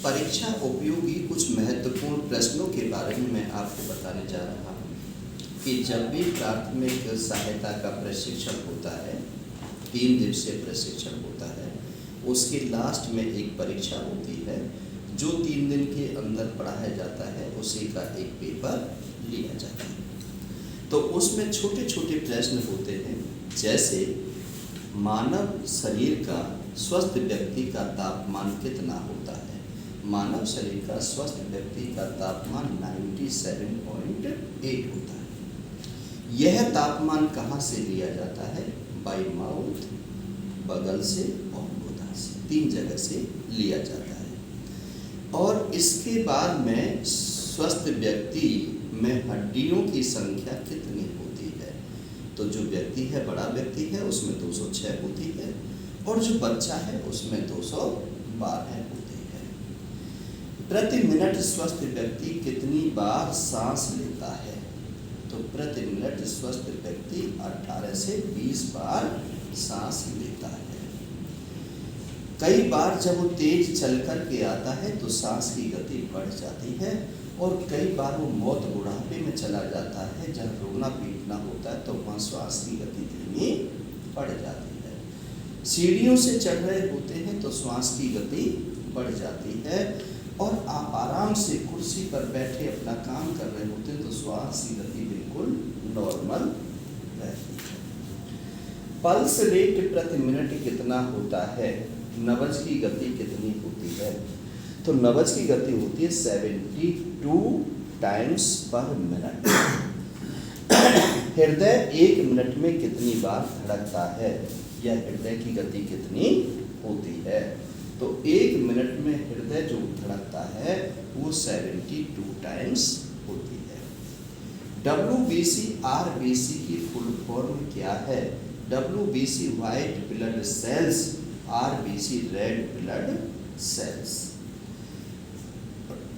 परीक्षा उपयोगी कुछ महत्वपूर्ण प्रश्नों के बारे में मैं आपको बताने जा रहा हूँ कि जब भी प्राथमिक सहायता का प्रशिक्षण होता है, 3 दिवसीय प्रशिक्षण होता है, उसके लास्ट में एक परीक्षा होती है जो 3 दिन के अंदर पढ़ाया जाता है, उसी का एक पेपर लिया जाता है। तो उसमें छोटे छोटे प्रश्न होते हैं, जैसे मानव शरीर का स्वस्थ व्यक्ति का तापमान कितना होता है। मानव शरीर का स्वस्थ व्यक्ति का तापमान 97.8 होता है। यह तापमान कहाँ से लिया जाता है? बाई माउथ, बगल से और गोदा से, 3 जगह से लिया जाता है। और इसके बाद में स्वस्थ व्यक्ति में हड्डियों की संख्या कितनी होती है? तो जो व्यक्ति है, बड़ा व्यक्ति है, उसमें 206 होती है और जो बच्चा है उसमें 212 होती है। प्रति मिनट स्वस्थ व्यक्ति कितनी बार सांस लेता है? तो प्रति मिनट स्वस्थ व्यक्ति 18 से 20 बार सांस लेता है। कई बार जब वो तेज चल कर के आता है तो सांस की गति बढ़ जाती है और कई बार वो मौत बुढ़ापे में चला जाता है, जब रोना पीटना होता है तो वहाँ श्वास की गति धीमी बढ़ जाती है। सीढ़ियों से चढ़ रहे होते हैं तो श्वास की गति बढ़ जाती है और आप आराम से कुर्सी पर बैठे अपना काम कर रहे होते हैं तो श्वास की गति बिल्कुल नॉर्मल रहती है। पल्स रेट प्रति मिनट कितना होता है? नब्ज की गति कितनी होती है? तो नब्ज की गति होती है 72 टाइम्स पर मिनट। हृदय 1 मिनट में कितनी बार धड़कता है? या हृदय की गति कितनी होती है? तो 1 मिनट में हृदय जो धड़कता है वो 72 टाइम्स होती है। WBC RBC की फुल फॉर्म क्या है? WBC white blood cells, RBC red blood cells.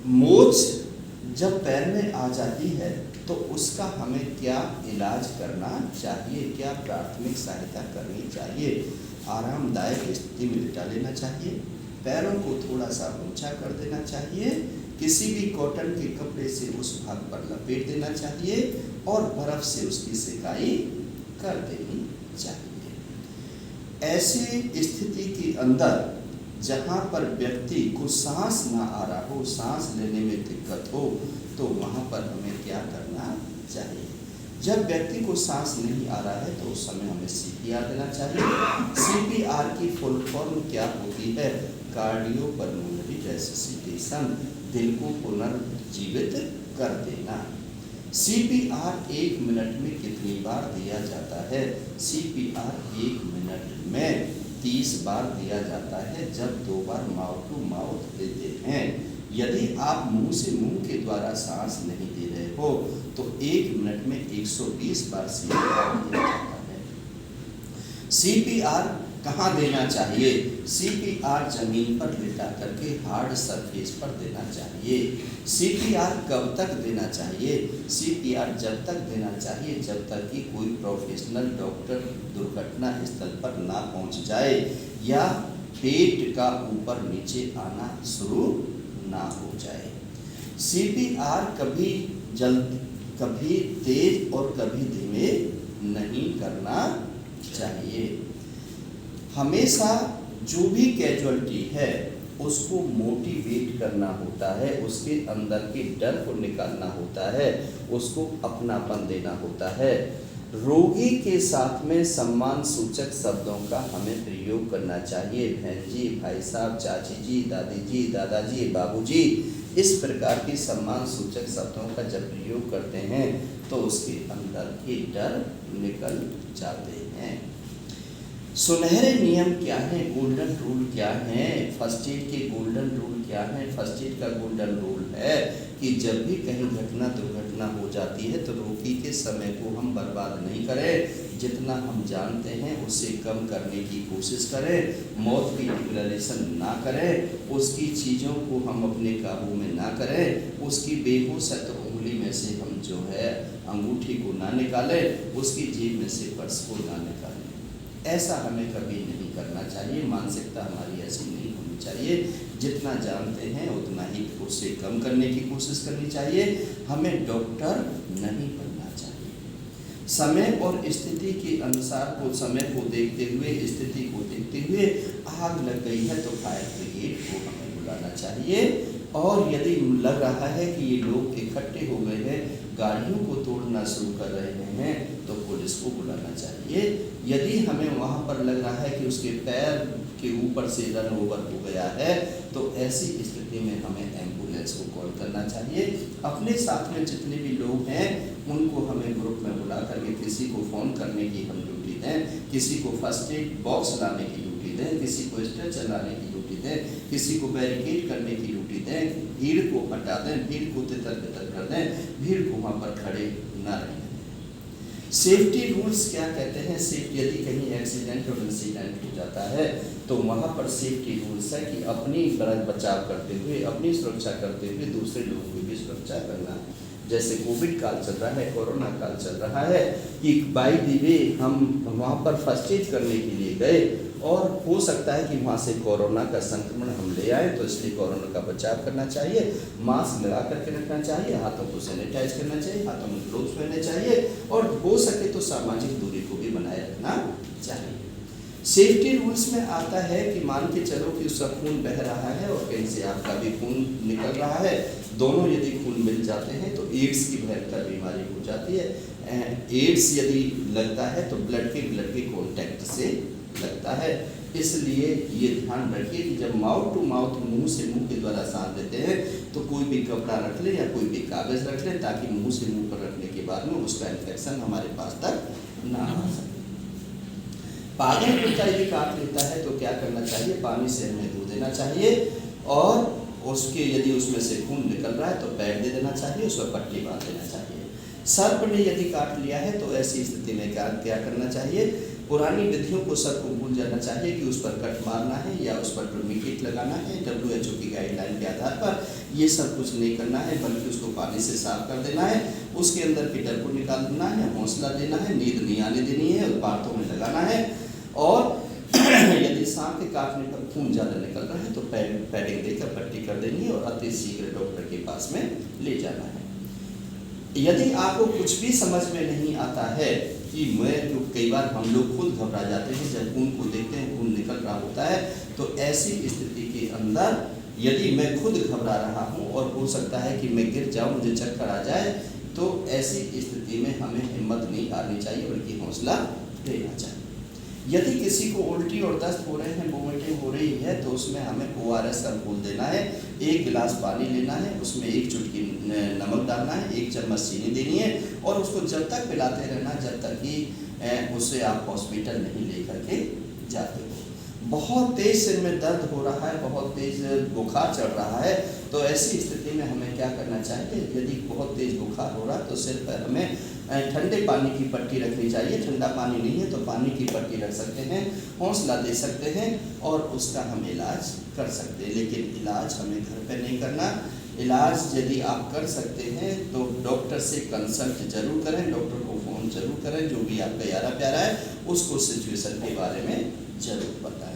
मोच जब पैर में आ जाती है तो उसका हमें क्या इलाज करना चाहिए? क्या प्राथमिक सहायता करनी चाहिए? आरामदायक स्थिति में लिटा लेना चाहिए, पैरों को थोड़ा सा ऊंचा कर देना चाहिए, किसी भी कॉटन के कपड़े से उस भाग पर लपेट देना चाहिए और बर्फ से उसकी सिकाई कर देनी चाहिए। ऐसी स्थिति के अंदर जहाँ पर व्यक्ति को सांस ना आ रहा हो, सांस लेने में दिक्कत हो, तो वहाँ पर हमें क्या करना चाहिए? जब व्यक्ति को सांस नहीं आ रहा है तो उस समय हमें CPR देना चाहिए। CPR की फुल फॉर्म क्या होती है? कार्डियोपल्मोनरी रेसिसिटेशन, दिल को पुनर्जीवित कर देना। CPR 1 मिनट में कितनी बार दिया जाता है? CPR 1 मिनट में 30 बार दिया जाता है, जब 2 बार माउथ टू माउथ देते हैं। यदि आप मुंह से मुंह के द्वारा सांस नहीं दे रहे हो तो 1 मिनट में 120 बार CPR दिया जाता है। CPR कहाँ देना चाहिए? CPR जमीन पर लिटा करके हार्ड सरफेस पर देना चाहिए। CPR कब तक देना चाहिए? CPR जब तक देना चाहिए जब तक कि कोई प्रोफेशनल डॉक्टर दुर्घटना स्थल पर ना पहुंच जाए या पेट का ऊपर नीचे आना शुरू ना हो जाए। CPR कभी तेज और कभी धीमे नहीं करना चाहिए। हमेशा जो भी कैजुअल्टी है उसको मोटिवेट करना होता है, उसके अंदर के डर को निकालना होता है, उसको अपनापन देना होता है। रोगी के साथ में सम्मान सूचक शब्दों का हमें प्रयोग करना चाहिए। बहन जी, भाई साहब, चाची जी, दादी जी, दादाजी, बाबूजी, इस प्रकार की सम्मान सूचक शब्दों का जब प्रयोग करते हैं तो उसके अंदर के डर निकल जाते हैं। सुनहरे नियम क्या है? गोल्डन रूल क्या है? फर्स्ट एड के गोल्डन रूल क्या है? फर्स्ट एड का गोल्डन रूल है कि जब भी कहीं घटना दुर्घटना हो जाती है तो रोगी के समय को हम बर्बाद नहीं करें, जितना हम जानते हैं उससे कम करने की कोशिश करें, मौत की डिक्लेरेशन ना करें, उसकी चीज़ों को हम अपने काबू में ना करें, उसकी बेहोश है तो उंगली में से हम जो है अंगूठी को ना निकालें, उसकी जेब में से पर्स को ना निकालें। ऐसा हमें कभी नहीं करना चाहिए, मानसिकता हमारी ऐसी नहीं होनी चाहिए। जितना जानते हैं उतना ही उससे कम करने की कोशिश करनी चाहिए। हमें डॉक्टर नहीं बनना चाहिए। समय और स्थिति के अनुसार को, समय को देखते हुए, स्थिति को देखते हुए आग लग गई है तो फायर ब्रिगेड को हमें बुलाना चाहिए। और यदि लग रहा है कि ये लोग इकट्ठे हो गए हैं, गाड़ियों को तोड़ना शुरू कर रहे हैं, तो पुलिस को बुलाना चाहिए। यदि हमें वहाँ पर लग रहा है कि उसके पैर के ऊपर से रन ओवर हो गया है, तो ऐसी स्थिति में हमें एम्बुलेंस को कॉल करना चाहिए। अपने साथ में जितने भी लोग हैं उनको हमें ग्रुप में बुला करके किसी को फ़ोन करने की हम ड्यूटी दें, किसी को फर्स्ट एड बॉक्स लाने की ड्यूटी दें, किसी को स्ट्रेचर लाने की ड्यूटी दें, किसी को बैरिकेड करने की ड्यूटी दें, भीड़ को हटा दें, भीड़ को तितर-बितर कर दें, भीड़ को वहाँ पर खड़े न रहने दें। सेफ्टी रूल्स क्या कहते हैं? यदि कहीं एक्सीडेंट और इंसिडेंट हो जाता है तो वहाँ पर सेफ्टी रूल्स है कि अपनी बचाव करते हुए, अपनी सुरक्षा करते हुए दूसरे लोगों की भी सुरक्षा करना। जैसे कोविड काल चल रहा है, कोरोना काल चल रहा है, कि बाय द वे हम वहाँ पर फर्स्ट एड करने के लिए गए और हो सकता है कि वहाँ से कोरोना का संक्रमण हम ले आए, तो इसलिए कोरोना का बचाव करना चाहिए। मास्क लगा करके रखना चाहिए, हाथों को सैनिटाइज करना चाहिए, हाथों में ग्लोव्स पहनने चाहिए और हो सके तो सामाजिक दूरी को भी बनाए रखना चाहिए। सेफ्टी रूल्स में आता है कि मान के चलो कि उसका खून बह रहा है और कहीं से आपका भी खून निकल रहा है, दोनों यदि खून मिल जाते हैं तो एड्स की भयंकर बीमारी हो जाती है। एड्स यदि लगता है तो ब्लड के कॉन्टैक्ट से लगता है। इसलिए ये ध्यान रखिए कि जब माउथ टू माउथ, मुंह से मुंह के द्वारा सांस लेते हैं तो कोई भी कपड़ा रख ले या कोई भी कागज़ रख ले, ताकि मुंह से मुंह पर रखने के बाद में उसका इन्फेक्शन हमारे पास तक ना आ सके। पागल कुत्ता यदि काट लेता है तो क्या करना चाहिए? पानी से हमें धो देना चाहिए और उसके यदि उसमें से खून निकल रहा है तो पैड दे देना चाहिए, उस पर पट्टी बांध देना चाहिए। सर्प ने यदि काट लिया है तो ऐसी स्थिति में क्या करना चाहिए? पुरानी विधियों को सबको भूल जाना चाहिए कि उस पर कट मारना है या उस पर टूर्निकेट लगाना है। WHO की गाइडलाइन के आधार पर ये सब कुछ नहीं करना है, बल्कि उसको पानी से साफ कर देना है, उसके अंदर की डर को निकाल देना है, हौसला देना है, नींद नहीं आने देनी है और बातों में लगाना है। और यदि सांप के काटने पर खून ज़्यादा निकल रहा है तो पैडिंग देकर पट्टी कर देनी है और अति शीघ्र डॉक्टर के पास में ले जाना है। यदि आपको कुछ भी समझ में नहीं आता है कि जो कई बार हम लोग खुद घबरा जाते हैं जब खून को देखते हैं, खून निकल रहा होता है, तो ऐसी स्थिति के अंदर यदि मैं खुद घबरा रहा हूँ और हो सकता है कि मैं गिर जाऊँ, मुझे चक्कर आ जाए, तो ऐसी स्थिति में हमें हिम्मत नहीं हारनी चाहिए बल्कि हौसला देना चाहिए। यदि किसी को उल्टी और दस्त हो रहे हैं, वोमिटिंग हो रही है, तो उसमें हमें ORS का घोल देना है, 1 गिलास पानी लेना है, उसमें 1 चुटकी नमक डालना है, 1 चम्मच चीनी देनी है और उसको जब तक पिलाते रहना जब तक कि उसे आप हॉस्पिटल नहीं लेकर के जाते हो। बहुत तेज सिर में दर्द हो रहा है, बहुत तेज बुखार चढ़ रहा है, तो ऐसी स्थिति में हमें क्या करना चाहिए? यदि बहुत तेज बुखार हो रहा है तो सिर पर हमें ठंडे पानी की पट्टी रखनी चाहिए। ठंडा पानी नहीं है तो पानी की पट्टी रख सकते हैं, हौसला दे सकते हैं और उसका हम इलाज कर सकते हैं। लेकिन इलाज हमें घर पे नहीं करना। इलाज यदि आप कर सकते हैं तो डॉक्टर से कंसल्ट जरूर करें, डॉक्टर को फ़ोन जरूर करें, जो भी आपका यारा प्यारा है उसको सिचुएशन के बारे में जरूर बताएं।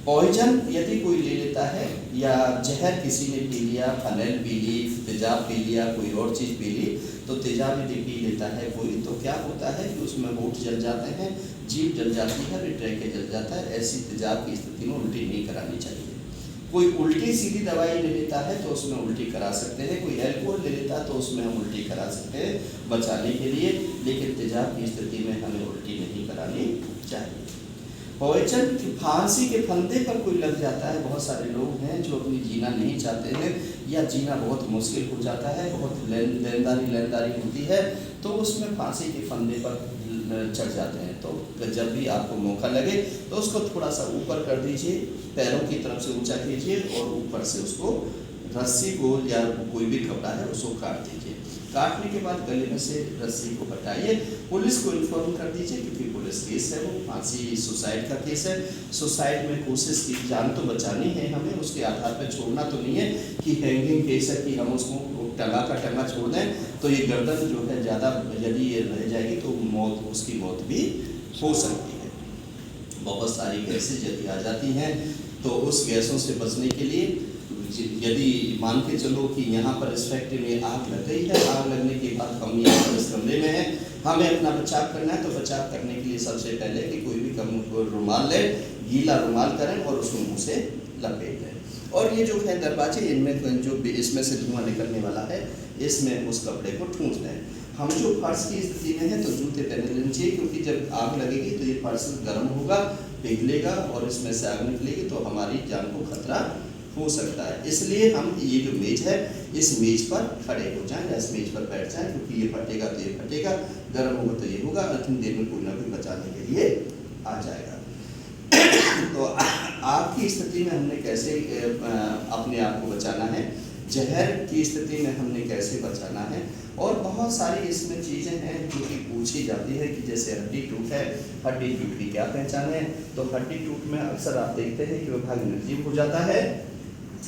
पॉइजन यदि कोई ले लेता है या जहर किसी ने पी लिया, फनेल पी ली, तेजाब पी लिया, कोई और चीज़ पी ली, तो तेजाब यदि पी लेता है कोई, तो क्या होता है कि उसमें होंठ जल जाते हैं, जीभ जल जाती है, ट्रैके जल जाता है। ऐसी तेजाब की स्थिति में उल्टी नहीं करानी चाहिए। कोई उल्टी सीधी दवाई ले लेता है तो उसमें उल्टी करा सकते हैं, कोई अल्कोहल ले लेता है तो उसमें हम उल्टी करा सकते हैं बचाने के लिए, लेकिन तेजाब की स्थिति में हमें उल्टी नहीं करानी चाहिए। पॉइजन फांसी के फंदे पर कोई लग जाता है, बहुत सारे लोग हैं जो अपनी जीना नहीं चाहते हैं या जीना बहुत मुश्किल हो जाता है, बहुत लेनदारी होती है, तो उसमें फांसी के फंदे पर चढ़ जाते हैं। तो जब भी आपको मौका लगे तो उसको थोड़ा सा ऊपर कर दीजिए, पैरों की तरफ से ऊंचा कीजिए और ऊपर से उसको रस्सी को या कोई भी कपड़ा है उसको काट दीजिए। काटने के बाद गले में से रस्सी को हटाइए, पुलिस को इन्फॉर्म कर दीजिए क्योंकि पुलिस केस है, वो फांसी सुसाइड का केस है। सुसाइड में कोशिश की, जान तो बचानी है हमें, उसके आधार पर छोड़ना तो नहीं है कि हैंगिंग केस है कि हम उसको टंगा का टंगा छोड़ दें, तो ये गर्दन जो है ज़्यादा यदि ये रह जाएगी तो उसकी मौत भी हो सकती है। बहुत सारी केसेज यदि आ जाती हैं तो उस गैसों से बचने के लिए यदि मान के चलो कि यहाँ पर इस फैक्ट्री में आग लग गई है, आग लगने के बाद हम यहाँ पर इस कमरे में हैं, हमें अपना बचाव करना है, तो बचाव करने के लिए सबसे पहले कि कोई भी कम रुमाल लें, गीला रुमाल करें और उसको मुँह से लपेट लें। और ये जो है दरवाजे, इनमें जो इसमें से धुआं निकलने वाला है, इसमें उस कपड़े को ठूंस दें। हम जो फर्श की स्थिति में है तो जूते पहने लेने चाहिए, क्योंकि जब आग लगेगी तो ये फर्श गर्म होगा, पिघलेगा और इसमें से आग निकलेगी तो हमारी जान को खतरा हो सकता है। इसलिए हम ये जो मेज है, इस मेज पर खड़े हो जाएं या इस मेज पर बैठ जाएं, क्योंकि ये फटेगा तो ये फटेगा, गर्म होगा तो ये होगा, अंतिम देर में कोई ना कोई बचाने के लिए आ जाएगा। तो आग की स्थिति में हमने कैसे अपने आप को बचाना है, जहर की स्थिति में हमने कैसे बचाना है, और बहुत सारी इसमें चीज़ें हैं जो कि पूछी जाती है कि जैसे हड्डी टूट है, हड्डी टूट की क्या पहचान है। तो हड्डी टूट में अक्सर आप देखते हैं कि वह भाग निर्जीव हो जाता है,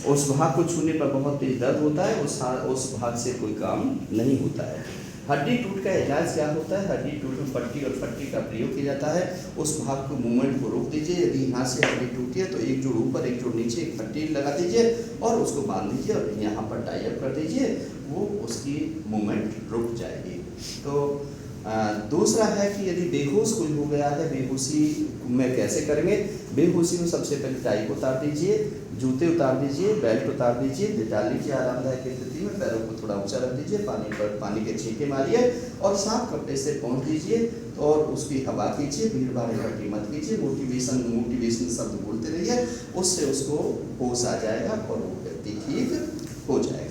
उस भाग को छूने पर बहुत तेज दर्द होता है, उस भाग से कोई काम नहीं होता है। हड्डी टूट का इलाज क्या होता है, हड्डी टूट में पट्टी और फट्टी का प्रयोग किया जाता है। उस भाग को मूवमेंट को रोक दीजिए, यदि यहाँ से हड्डी टूटी है तो एक जोड़ ऊपर एक जोड़ नीचे एक पट्टी लगा दीजिए और उसको बांध दीजिए और यहाँ पर टाई अप कर दीजिए, वो उसकी मूवमेंट रुक जाएगी। तो दूसरा है कि यदि बेहोश कोई हो गया है, बेहोशी में कैसे करेंगे। बेहोशी में सबसे पहले टाई को उतार दीजिए, जूते उतार दीजिए, बेल्ट उतार दीजिए, लेटा लीजिए आरामदायक स्थिति में, पैरों को थोड़ा ऊंचा रख दीजिए, पानी के छींटे मारिए और साफ कपड़े से पहुँच दीजिए और उसकी हवा कीजिए, भीड़ भाड़ इकट्ठी मत कीजिए, मोटिवेशन शब्द बोलते रहिए, उससे उसको होश आ जाएगा और वो व्यक्ति ठीक हो जाएगा।